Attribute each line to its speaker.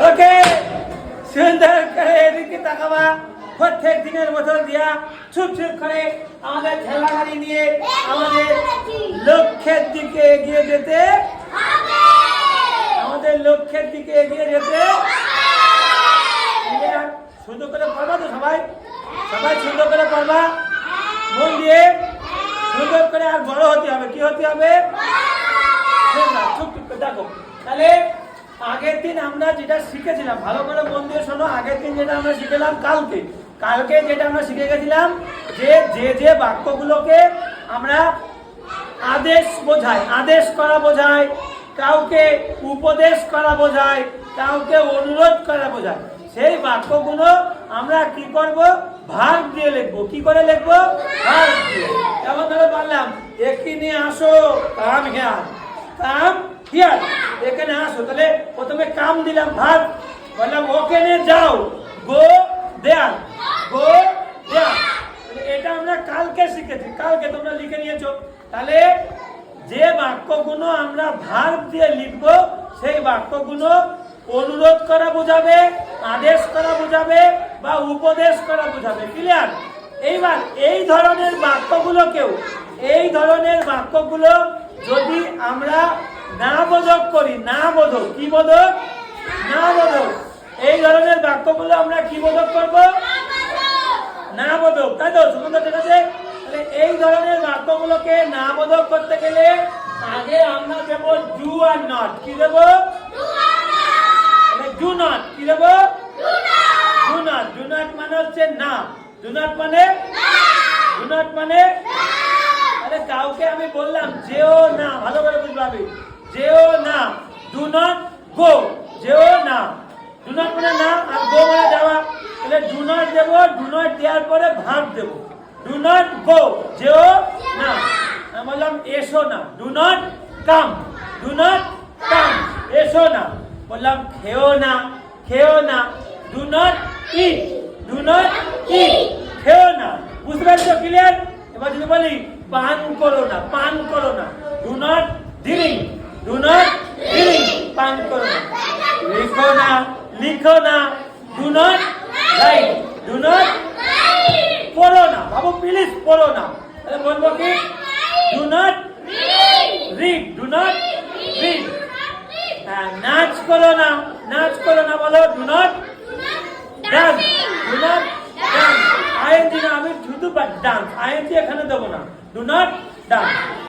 Speaker 1: ওকে সুন্দর করে এদিকে তাকাবা। প্রত্যেক দিনের মতো দিয়া ছুট ছুট করে আমাদের ঠেলা গাড়ি নিয়ে আমাদের লক্ষ্যের দিকে এগিয়ে যেতে সুন্দর করে পড়বা তো সবাই সুন্দর করে পড়বা, মন দিয়ে সুন্দর করে। আর বড় হতে হবে, কি হতে হবে? দেখো তাহলে আগের দিন আমরা যেটা শিখেছিলাম, ভালো করে মন দিয়ে শোনো। আগের দিন যেটা আমরা শিখেলাম, কালকে যেটা আমরা শিখে গেছিলাম, যে বাক্যগুলোকে আমরা আদেশ বোঝায়, আদেশ করা বোঝায়, কাউকে উপদেশ করা বোঝায়, কাউকে অনুরোধ করা বোঝায়, সেই বাক্যগুলো আমরা কি করব? ভার্ব দিয়ে লিখবো। কি করে লিখবো? ভার্ব দিয়ে। যেমন ধরে বললাম, এখানে আসো, কাম হিয়ার, এখানে আসো। তাহলে প্রথমে কাম দিলাম, ভার্ব। বললাম ওখানে যাও, গো দেয়ার, এটা আমরা কালকে শিখেছি, কালকে তোমরা লিখে নিয়েছো। তাহলে যে বাক্যগুলো আমরা ভার্ব দিয়ে লিখবো, সেই বাক্যগুলো অনুরোধ করা বোঝাবে, আদেশ করা বোঝাবে বা উপদেশ করা বোঝাবে। ক্লিয়ার? এইবার এই ধরনের বাক্যগুলো যদি আমরা না বোধক করি, না বোধক, কি বোধক? না বোধক। এই ধরনের বাক্যগুলো আমরা কি বোধক করব? না বোধক, তাই তো? সুন্দর, ঠিক আছে। তাহলে এই ধরনের বাক্যগুলোকে না বোধক করতে গেলে আগে আমরা দেব ডু আর নট। কি দেব? Do not. কি দেব? Do not. ডু নট মানে হচ্ছে না। ডু নট মানে আরে কাউকে আমি বললাম যেও না, ভালো করে বুঝবা, যেও না। ডু নট গো, যেও না। ডু নট মানে না, আর গো মানে যাওয়া। তাহলে ডু নট দেব, ডু নট দেওয়ার পরে ভার্ব দেব। ডু নট গো, যেও না। আমি বললাম এসো না, ডু নট কাম, এসো না। বললাম খেও না, ডু নট ইট, খেও না। বুঝতে পারছো? ক্লিয়ার? এবার যদি বলি পান করো না, ডু নট ড্রিঙ্ক, পান করো না। লিখো না, ডু নট রাইট, পড়ো না। বাবু প্লিজ পড়ো না। তাহলে বলবো কি? ডু নট রিড, নাচ করো না, বলো ডু নট ডান্স, আইএনজি না, আমি শুধু ডান্স, আইএনজি এখানে দেবো না। Do not dance.